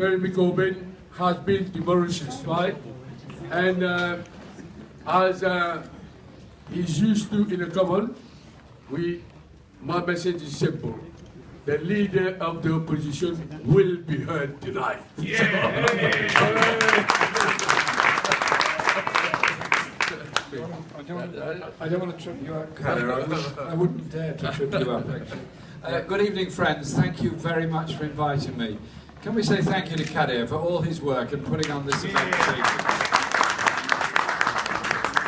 Corbyn has been to Mauritius, right? And as he's used to in a common, my message is simple. The leader of the opposition will be heard tonight. Yeah. I don't want to trip you up, Cader. I wouldn't dare to trip you up, actually. Good evening, friends. Thank you very much for inviting me. Can we say thank you to Cader for all his work in putting on this event this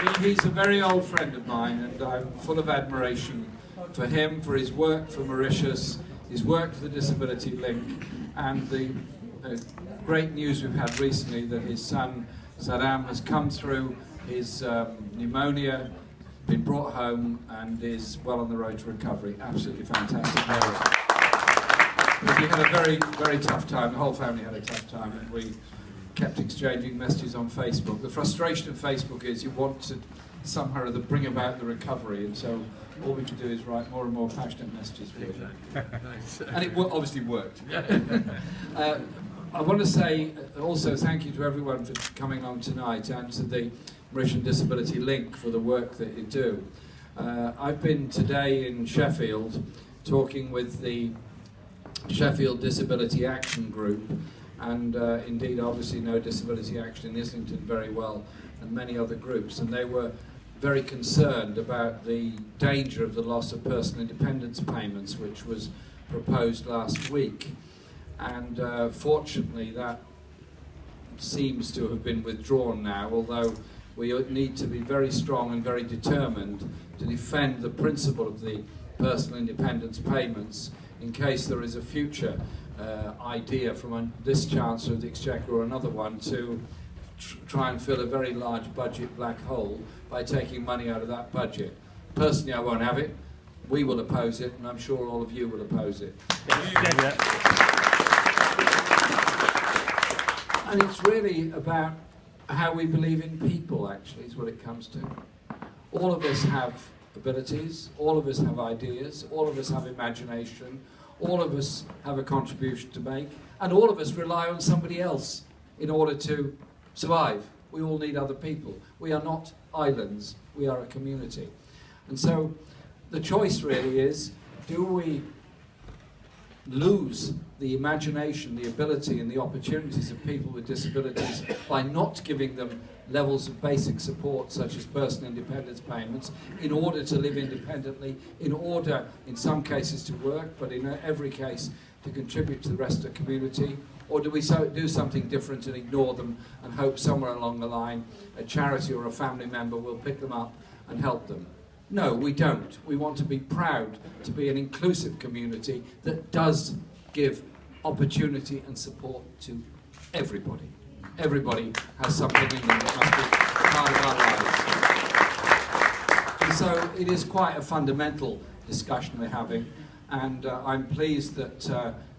evening? He's a very old friend of mine, and I'm full of admiration for him, for his work for Mauritius, his work for the Disability Link, and the great news we've had recently that his son Saddam has come through his pneumonia, been brought home, and is well on the road to recovery. Absolutely fantastic news. We had a very, very tough time. The whole family had a tough time, and we kept exchanging messages on Facebook. The frustration of Facebook is you want to somehow or other bring about the recovery, and so all we can do is write more and more passionate messages for you. And it obviously worked. I want to say also thank you to everyone for coming on tonight, and to the Mauritian Disability Link for the work that you do. I've been today in Sheffield talking with the Sheffield Disability Action Group, and indeed obviously know Disability Action in Islington very well, and many other groups, and they were very concerned about the danger of the loss of personal independence payments, which was proposed last week. And fortunately that seems to have been withdrawn now, although we need to be very strong and very determined to defend the principle of the personal independence payments in case there is a future idea from this Chancellor of the Exchequer or another one to try and fill a very large budget black hole by taking money out of that budget. Personally, I won't have it. We will oppose it, and I'm sure all of you will oppose it. And it's really about how we believe in people, actually, is what it comes to. All of us have abilities, all of us have ideas, all of us have imagination, all of us have a contribution to make, and all of us rely on somebody else in order to survive. We all need other people. We are not islands, we are a community. And so the choice really is, do we lose the imagination, the ability and the opportunities of people with disabilities by not giving them levels of basic support such as personal independence payments in order to live independently, in order in some cases to work, but in every case to contribute to the rest of the community? Or do we do something different and ignore them and hope somewhere along the line a charity or a family member will pick them up and help them? No, we don't. We want to be proud to be an inclusive community that does give opportunity and support to everybody. Everybody has something in them that must be part of our lives. And so it is quite a fundamental discussion we're having, and I'm pleased that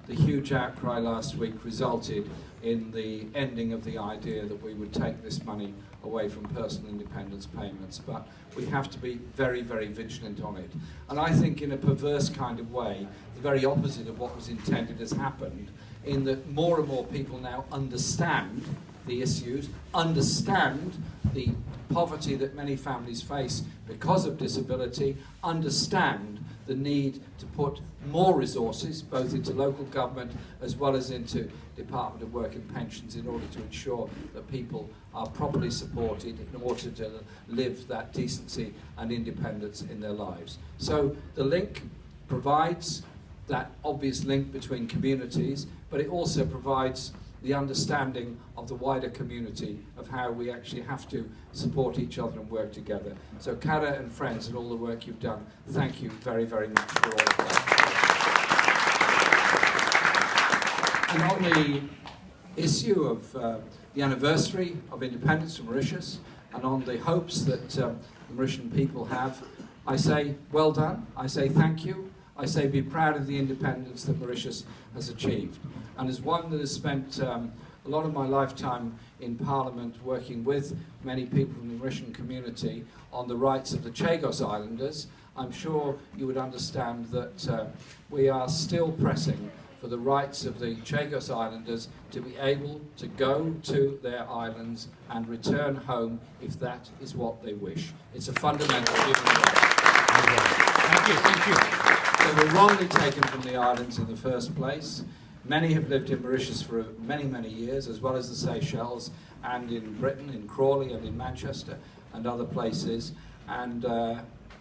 the huge outcry last week resulted in the ending of the idea that we would take this money away from personal independence payments, but we have to be very, very vigilant on it. And I think in a perverse kind of way, the very opposite of what was intended has happened, in that more and more people now understand the issues, understand the poverty that many families face because of disability, understand the need to put more resources, both into local government as well as into Department of Work and Pensions, in order to ensure that people are properly supported in order to live that decency and independence in their lives. So the link provides that obvious link between communities, but it also provides the understanding of the wider community of how we actually have to support each other and work together. So Cader and friends, and all the work you've done, thank you very, very much for all of that. And on the issue of the anniversary of independence from Mauritius, and on the hopes that the Mauritian people have, I say well done, I say thank you, I say be proud of the independence that Mauritius has achieved. And as one that has spent a lot of my lifetime in Parliament working with many people from the Mauritian community on the rights of the Chagos Islanders, I'm sure you would understand that we are still pressing for the rights of the Chagos Islanders to be able to go to their islands and return home if that is what they wish. It's a fundamental human right. Thank you, thank you. They were wrongly taken from the islands in the first place. Many have lived in Mauritius for many, many years, as well as the Seychelles, and in Britain, in Crawley and in Manchester and other places, and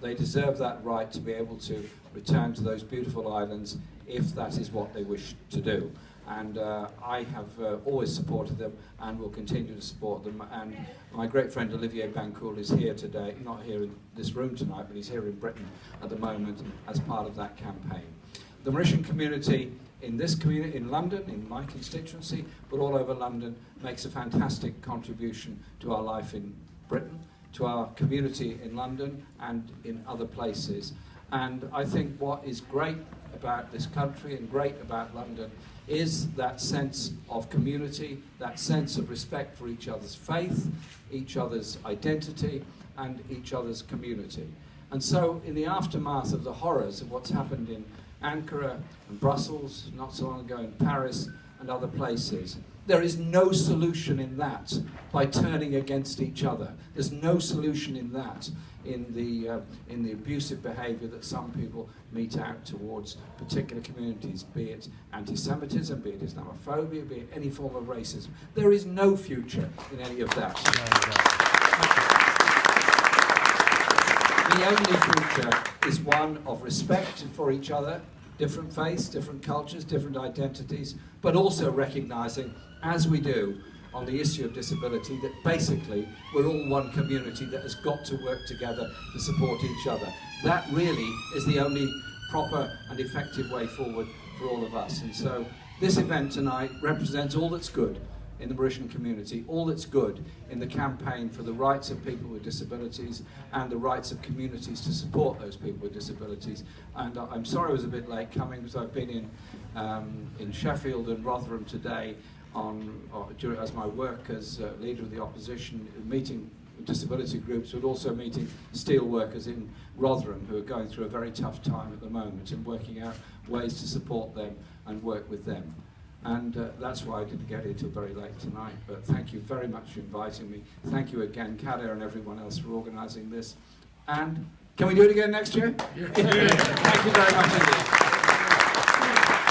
they deserve that right to be able to return to those beautiful islands if that is what they wish to do. And I have always supported them and will continue to support them. And my great friend Olivier Bancoul is here today, not here in this room tonight, but he's here in Britain at the moment as part of that campaign. The Mauritian community in this community, in London, in my constituency, but all over London, makes a fantastic contribution to our life in Britain, to our community in London and in other places. And I think what is great about this country and great about London is that sense of community, that sense of respect for each other's faith, each other's identity, and each other's community. And so in the aftermath of the horrors of what's happened in Ankara and Brussels, not so long ago in Paris and other places, there is no solution in that by turning against each other. There's no solution in that, in the abusive behaviour that some people mete out towards particular communities, be it anti-Semitism, be it Islamophobia, be it any form of racism. There is no future in any of that. The only future is one of respect for each other, different faiths, different cultures, different identities, but also recognising, as we do on the issue of disability, that basically we're all one community that has got to work together to support each other. That really is the only proper and effective way forward for all of us. And so this event tonight represents all that's good in the Mauritian community, all that's good in the campaign for the rights of people with disabilities and the rights of communities to support those people with disabilities. And I'm sorry I was a bit late coming, because I've been in Sheffield and Rotherham today as my work as leader of the opposition, meeting disability groups, but also meeting steel workers in Rotherham who are going through a very tough time at the moment, and working out ways to support them and work with them. And that's why I didn't get here till very late tonight. But thank you very much for inviting me. Thank you again, Cader, and everyone else for organising this. And can we do it again next year? Yeah. Thank you very much indeed.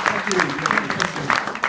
Thank you.